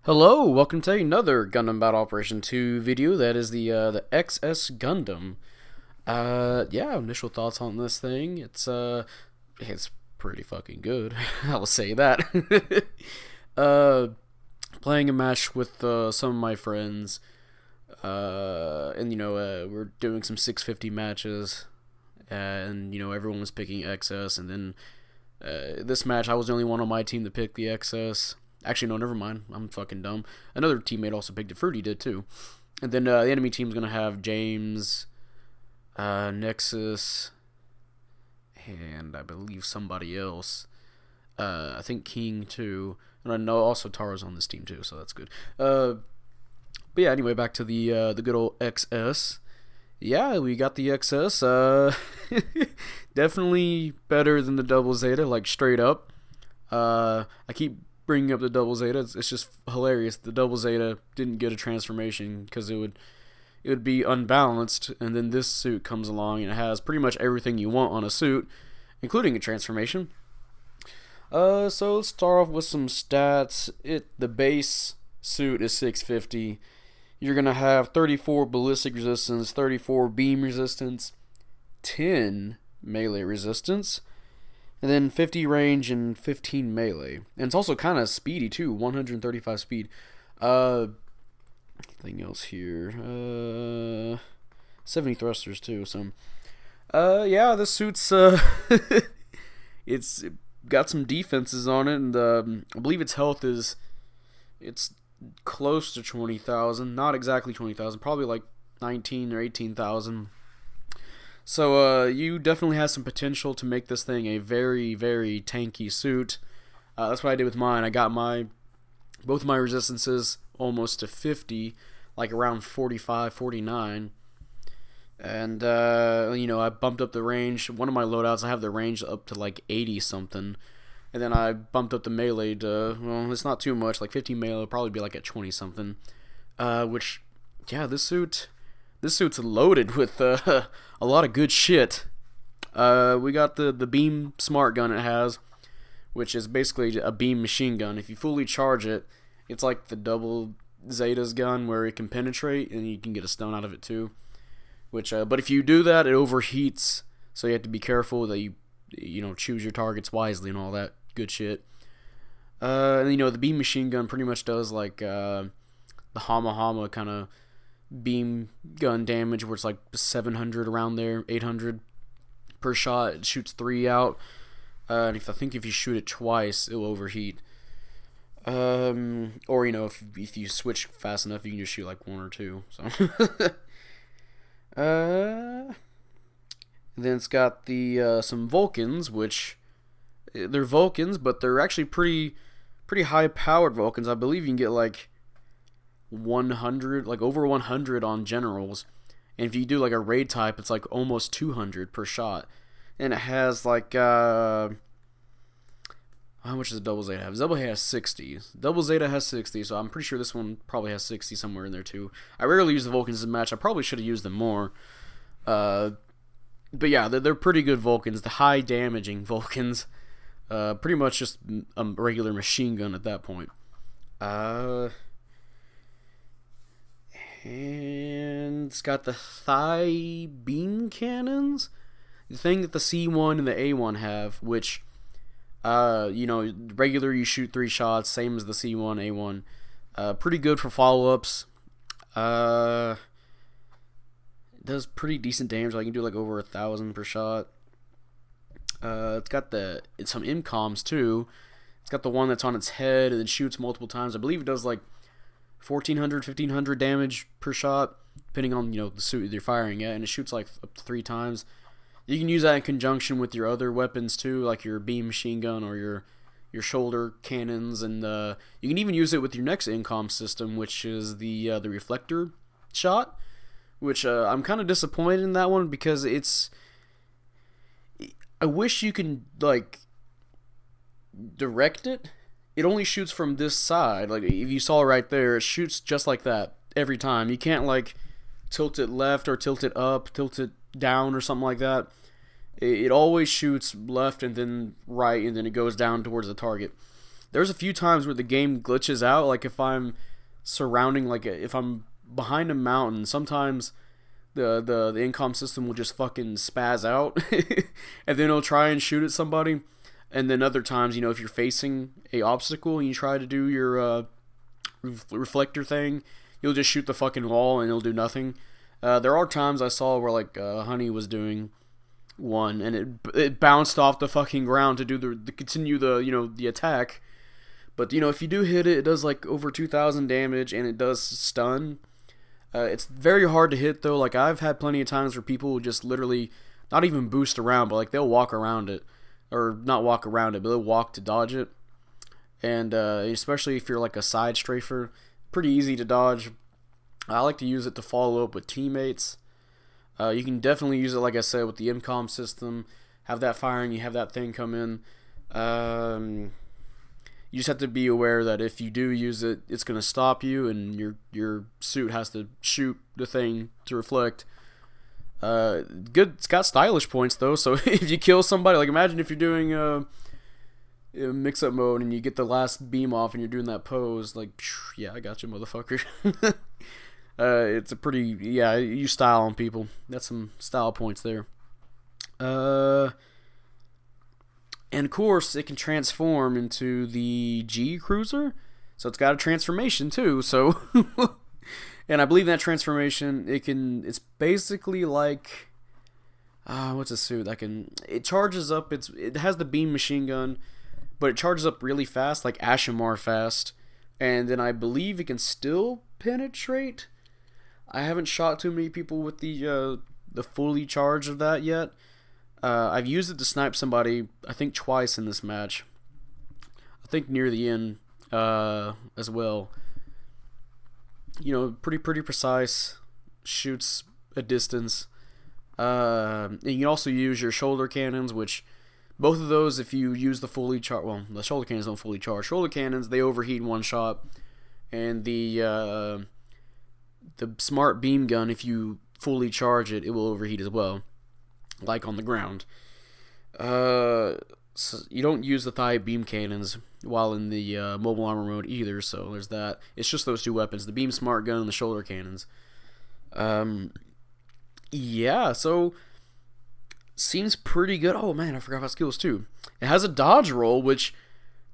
Hello, welcome to another Gundam Battle Operation 2 video. That is the XS Gundam. Yeah, initial thoughts on this thing. It's pretty fucking good. I will say that. uh, Playing a match with some of my friends. And we're doing some 650 matches, and everyone was picking XS, and then this match I was the only one on my team to pick the XS. Actually, no, never mind. I'm fucking dumb. Another teammate also picked it. Fruity did too. And then the enemy team's gonna have James, Nexus, and I believe somebody else. I think King too, and I know also Tara's on this team too, so that's good. But yeah, anyway, back to the good old XS. Yeah, we got the XS. Definitely better than the Double Zeta, like straight up. I keep bringing up the Double Zeta. It's just hilarious. The Double Zeta didn't get a transformation because it would be unbalanced, and then this suit comes along and it has pretty much everything you want on a suit, including a transformation. So let's start off with some stats. The base suit is 650. You're gonna have 34 ballistic resistance, 34 beam resistance, 10 melee resistance, and then 50 range and 15 melee. And it's also kind of speedy too, 135 speed. Anything else here? 70 thrusters too. So, yeah, this suit's it's got some defenses on it, and I believe its health it's close to 20,000. Not exactly 20,000. Probably like 19 or 18,000. So you definitely have some potential to make this thing a very, very tanky suit. That's what I did with mine. I got both my resistances almost to 50, like around 45, 49. And, I bumped up the range. One of my loadouts, I have the range up to like 80 something. And then I bumped up the melee to, well, it's not too much. Like 15 melee will probably be like at 20 something. Which, yeah, this suit's loaded with a lot of good shit. We got the beam smart gun it has, which is basically a beam machine gun. If you fully charge it, it's like the double Zeta's gun where it can penetrate and you can get a stun out of it too. But if you do that, it overheats, so you have to be careful that you choose your targets wisely and all that good shit. And the beam machine gun pretty much does like the Hama Hama kind of beam gun damage, where it's like 700 around there, 800 per shot. It shoots 3 out, and if you shoot it twice, it'll overheat. Or if you switch fast enough, you can just shoot like 1 or 2. So, then it's got the some Vulcans, which they're Vulcans, but they're actually pretty high powered Vulcans. I believe you can get like 100, like over 100 on generals, and if you do like a raid type, it's like almost 200 per shot. And it has like how much does the Double Zeta have? Double Zeta has 60. Double Zeta has 60, so I'm pretty sure this one probably has 60 somewhere in there too. I rarely use the Vulcans in the match. I probably should have used them more. But yeah, they're pretty good Vulcans. The high damaging Vulcans. Pretty much just a regular machine gun at that point. And it's got the thigh beam cannons. The thing that the C1 and the A1 have, which, regular you shoot 3 shots, same as the C1, A1. Pretty good for follow-ups. It does pretty decent damage. Like, you can do like over 1,000 per shot. It's got some IMCOMs too. It's got the one that's on its head and then shoots multiple times. I believe it does like 1,400, 1,500 damage per shot, depending on the suit you're firing at, and it shoots like up to 3 times. You can use that in conjunction with your other weapons too, like your beam machine gun or your shoulder cannons, and you can even use it with your next IMCOM system, which is the reflector shot. Which I'm kind of disappointed in that one because I wish you can like direct it. It only shoots from this side. Like if you saw right there, it shoots just like that every time. You can't like tilt it left or tilt it up, tilt it down or something like that. It always shoots left and then right, and then it goes down towards the target. there's a few times where the game glitches out, like if I'm surrounding, like if I'm behind a mountain, sometimes the incom system will just fucking spaz out, and then it'll try and shoot at somebody. And then other times, if you're facing a obstacle and you try to do your reflector thing, you'll just shoot the fucking wall and it'll do nothing. There are times I saw where like Honey was doing one and it bounced off the fucking ground to do the continue the attack. But if you do hit it, it does like over 2,000 damage and it does stun. It's very hard to hit though. Like I've had plenty of times where people will just literally not even boost around, but like they'll walk around it, or not walk around it, but they'll walk to dodge it. And especially if you're like a side strafer, pretty easy to dodge. I like to use it to follow up with teammates. You can definitely use it, like I said, with the MCOM system. Have that firing, you have that thing come in. You just have to be aware that if you do use it, it's going to stop you, and your suit has to shoot the thing to reflect. Good. It's got stylish points though, so if you kill somebody, like imagine if you're doing mix-up mode and you get the last beam off and you're doing that pose, like, yeah, I got you, motherfucker. It's a pretty, you style on people. That's some style points there. And of course, it can transform into the G Cruiser, so it's got a transformation too. So, and I believe that transformation, it's basically like, what's a suit that it charges up. It has the beam machine gun, but it charges up really fast, like Ashimar fast. And then I believe it can still penetrate. I haven't shot too many people with the fully charge of that yet. I've used it to snipe somebody, I think twice in this match. I think near the end as well. Pretty precise. Shoots a distance. And you can also use your shoulder cannons, which both of those, if you use the fully charged, well, the shoulder cannons don't fully charge. Shoulder cannons, they overheat in one shot, and the smart beam gun, if you fully charge it, it will overheat as well, like on the ground. So you don't use the thigh beam cannons while in the mobile armor mode either, so there's that. It's just those two weapons, the beam smart gun and the shoulder cannons. So seems pretty good. Oh man, I forgot about skills too. It has a dodge roll, which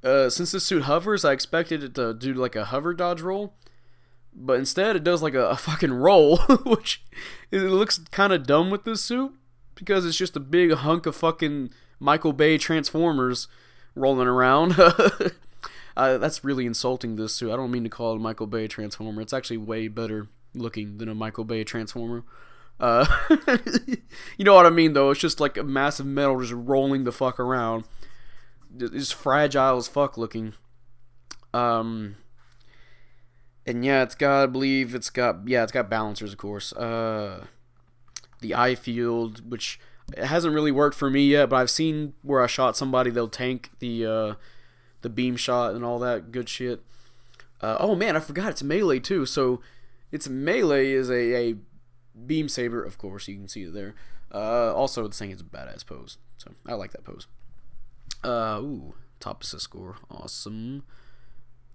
since this suit hovers, I expected it to do like a hover dodge roll, but instead it does like a fucking roll, which it looks kind of dumb with this suit because it's just a big hunk of fucking Michael Bay Transformers rolling around. That's really insulting this suit. I don't mean to call it a Michael Bay Transformer. It's actually way better looking than a Michael Bay Transformer. You know what I mean though, it's just like a massive metal just rolling the fuck around. It's fragile as fuck looking. And it's got balancers, of course. The eye field, which it hasn't really worked for me yet, but I've seen where I shot somebody, they'll tank the beam shot and all that good shit. Oh man, I forgot it's melee too. So its melee is a beam saber, of course, you can see it there. Also, this thing is a badass pose, so I like that pose. Top assist score, awesome.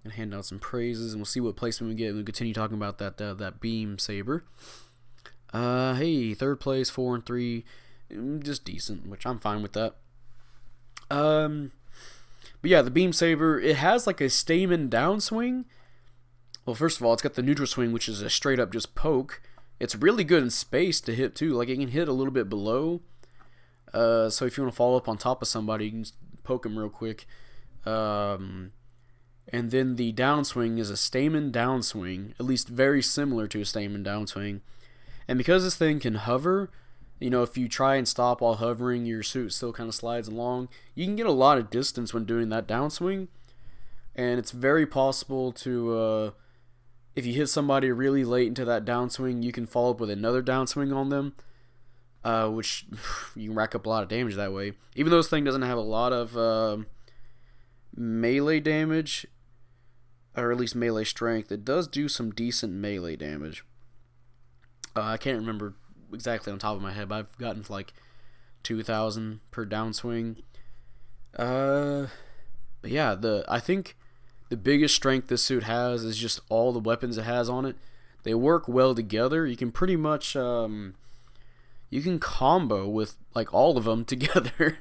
And hand out some praises, and we'll see what placement we get. And we'll continue talking about that beam saber. Hey, third place, 4 and 3, just decent, which I'm fine with that. But yeah, the beam saber, it has like a stamen downswing. Well, first of all, it's got the neutral swing, which is a straight up just poke. It's really good in space to hit too. Like it can hit a little bit below. So if you want to follow up on top of somebody, you can just poke them real quick. And then the downswing is a stamen downswing, at least very similar to a stamen downswing. And because this thing can hover, if you try and stop while hovering, your suit still kind of slides along. You can get a lot of distance when doing that downswing. And it's very possible to, if you hit somebody really late into that downswing, you can follow up with another downswing on them. Which you can rack up a lot of damage that way. Even though this thing doesn't have a lot of melee damage, or at least melee strength, it does do some decent melee damage. I can't remember exactly on top of my head, but I've gotten to like 2,000 per downswing. But But yeah, I think the biggest strength this suit has is just all the weapons it has on it. They work well together. You can pretty much you can combo with like all of them together.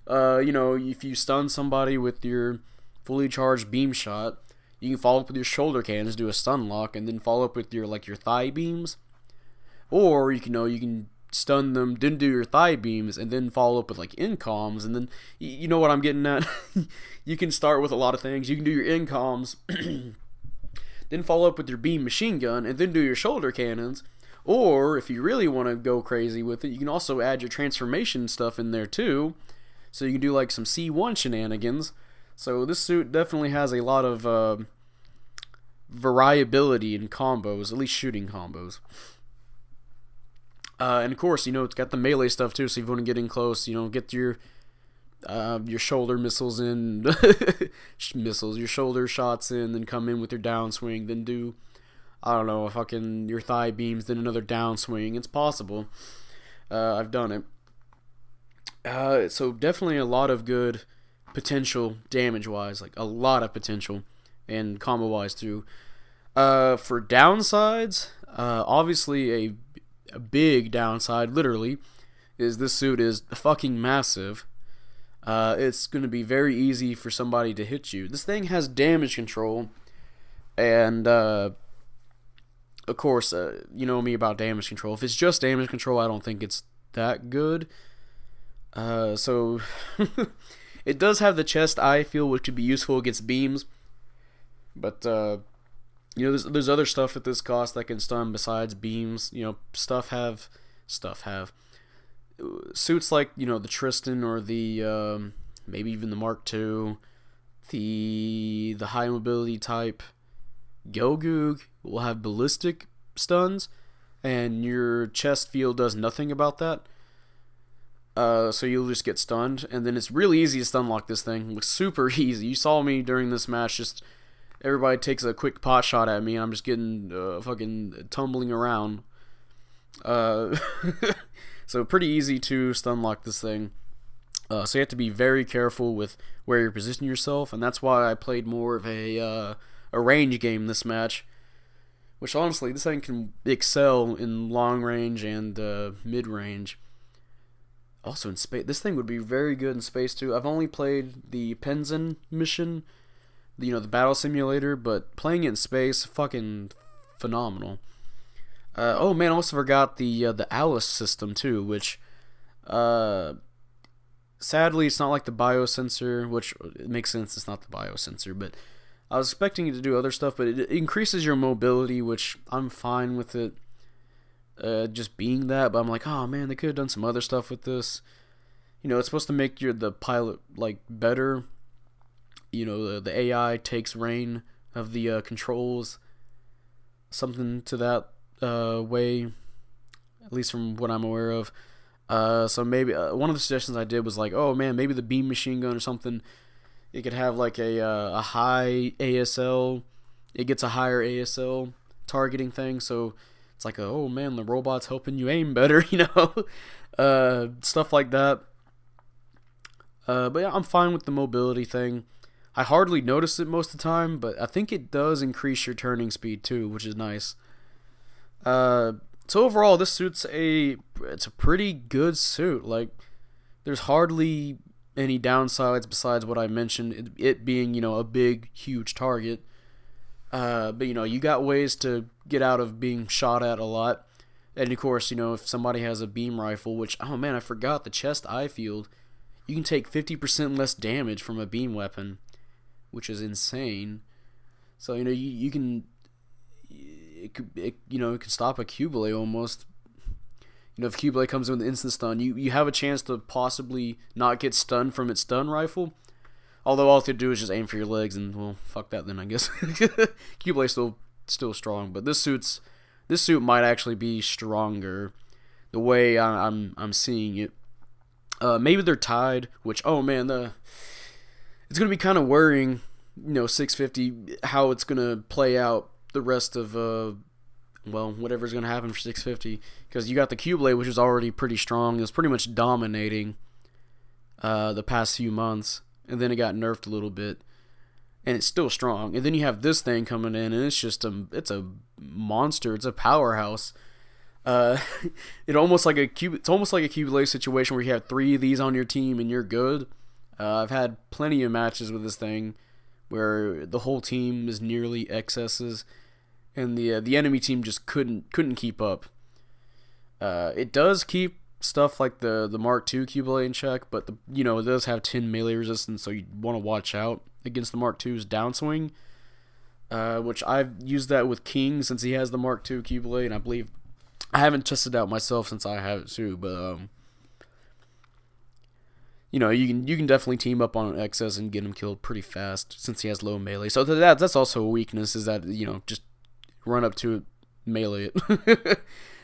If you stun somebody with your fully charged beam shot, you can follow up with your shoulder cannons, do a stun lock, and then follow up with your thigh beams. Or you can stun them, then do your thigh beams, and then follow up with like incoms, and then you know what I'm getting at. You can start with a lot of things. You can do your incoms, then follow up with your beam machine gun, and then do your shoulder cannons. Or if you really want to go crazy with it, you can also add your transformation stuff in there too. So you can do like some C1 shenanigans. So this suit definitely has a lot of variability in combos, at least shooting combos. And of course, it's got the melee stuff too. So if you want to get in close, get your shoulder missiles in, your shoulder shots in, then come in with your downswing, then do, I don't know, your thigh beams, then another downswing. It's possible. I've done it. So definitely a lot of good potential damage-wise, like a lot of potential, and combo-wise too. For downsides, obviously a big downside, literally, is this suit is fucking massive. It's going to be very easy for somebody to hit you. This thing has damage control, and of course, you know me about damage control. If it's just damage control, I don't think it's that good. So it does have the chest eye feel, which could be useful against beams, but there's other stuff at this cost that can stun besides beams. Suits like the Tristan or the maybe even the Mark II, the high mobility type Gelgoog will have ballistic stuns, and your chest field does nothing about that. So you'll just get stunned, and then it's really easy to stun lock this thing. It's super easy. You saw me during this match, just everybody takes a quick pot shot at me, and I'm just getting fucking tumbling around. So pretty easy to stun lock this thing. So you have to be very careful with where you position yourself, and that's why I played more of a range game this match. Which honestly, this thing can excel in long range and mid range. Also in space, this thing would be very good in space too. I've only played the Penzin mission, the battle simulator, but playing it in space, fucking phenomenal. Oh man, I also forgot the Alice system too, which sadly it's not like the biosensor, which it makes sense it's not the biosensor, but I was expecting it to do other stuff, but it increases your mobility, which I'm fine with it. Just being that, but I'm like, oh man, they could have done some other stuff with this. It's supposed to make the pilot like better. The AI takes reign of the controls, something to that way, at least from what I'm aware of. So maybe one of the suggestions I did was like, oh man, maybe the beam machine gun or something. It could have like a high ASL. It gets a higher ASL targeting thing, so it's like, oh man, the robot's helping you aim better, stuff like that. But yeah, I'm fine with the mobility thing. I hardly notice it most of the time, but I think it does increase your turning speed too, which is nice. So overall, this suit's it's a pretty good suit. Like, there's hardly any downsides besides what I mentioned, it being, a big, huge target. But you got ways to get out of being shot at a lot. And of course, if somebody has a beam rifle, which, oh man, I forgot the chest eye field, you can take 50% less damage from a beam weapon, which is insane. So, you can, it could stop a Q-Blade almost. If Q-Blade comes in with an instant stun, you have a chance to possibly not get stunned from its stun rifle. Although all you have to do is just aim for your legs, and well, fuck that then, I guess. Q-Blade's still strong, but this suit might actually be stronger, the way I'm seeing it. Maybe they're tied, which, oh man, it's gonna be kind of worrying, 650, how it's gonna play out the rest of whatever's gonna happen for 650, because you got the Q-Blade, which is already pretty strong. It was pretty much dominating the past few months. And then it got nerfed a little bit. and it's still strong. And then you have this thing coming in, and it's a monster. It's a powerhouse. Uh, it's almost like a Cubelay situation where you have 3 of these on your team and you're good. I've had plenty of matches with this thing where the whole team is nearly XSs, and the enemy team just couldn't keep up. It does keep stuff like the Mark II Cubelay in check, but it does have 10 melee resistance, so you want to watch out against the Mark II's downswing. Which I've used that with King since he has the Mark II Cubelay, and I believe I haven't tested out myself since I have it too, but you can definitely team up on an XS and get him killed pretty fast since he has low melee. So that's also a weakness, is that just run up to it, melee it.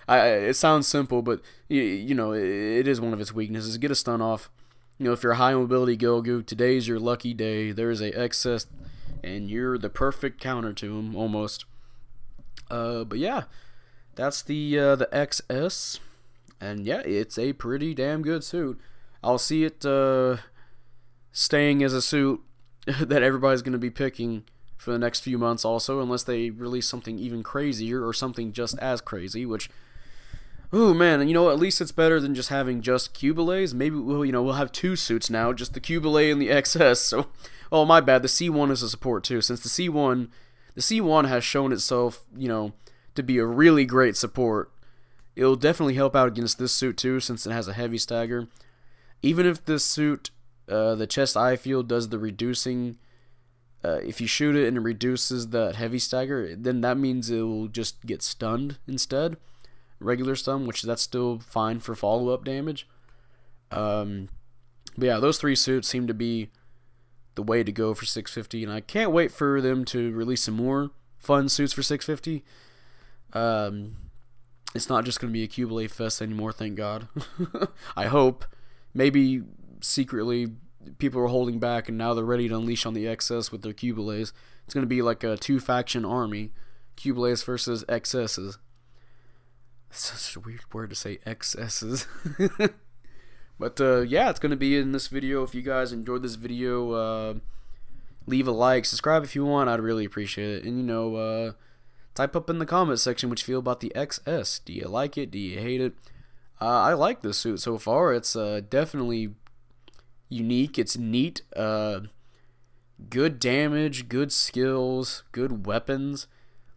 It sounds simple, but it is one of its weaknesses. Get a stun off. If you're a high mobility Goku, today's your lucky day. There's a XS, and you're the perfect counter to him almost. But yeah. That's the XS, and yeah, it's a pretty damn good suit. I'll see it staying as a suit that everybody's going to be picking for the next few months also, unless they release something even crazier or something just as crazy, which, oh man, at least it's better than just having just Cubelays. Maybe we'll have 2 suits now, just the Cubelay and the XS. So, oh my bad, the C1 is a support too, since the C1 has shown itself, to be a really great support. It'll definitely help out against this suit too, since it has a heavy stagger. Even if this suit, the chest eye field does the reducing, if you shoot it and it reduces that heavy stagger, then that means it will just get stunned instead. Regular stun, which that's still fine for follow-up damage. But yeah, those 3 suits seem to be the way to go for 650, and I can't wait for them to release some more fun suits for 650. It's not just going to be a Cubelay fest anymore, thank God. I hope. Maybe secretly people are holding back and now they're ready to unleash on the XS with their Cubelays. It's going to be like a 2-faction army. Cubelays versus XSs. That's such a weird word to say, XSs. But yeah, it's going to be in this video. If you guys enjoyed this video, leave a like, subscribe if you want. I'd really appreciate it. And type up in the comment section what you feel about the XS. Do you like it? Do you hate it? I like this suit so far. It's definitely unique. It's neat. Good damage, good skills, good weapons.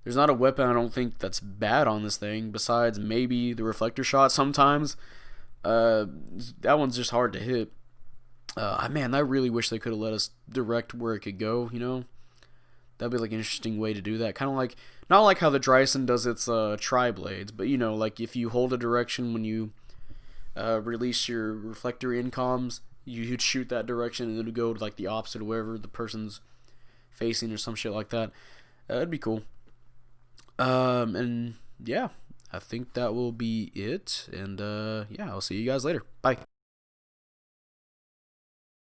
There's not a weapon I don't think that's bad on this thing, besides maybe the reflector shot sometimes. That one's just hard to hit. Man, I really wish they could have let us direct where it could go, That'd be like an interesting way to do that. Kind of like, not like how the Dryson does its tri-blades, but like if you hold a direction when you release your reflector incoms, you'd shoot that direction and it would go to like the opposite of wherever the person's facing or some shit like that. That'd be cool. And yeah, I think that will be it. And yeah, I'll see you guys later. Bye.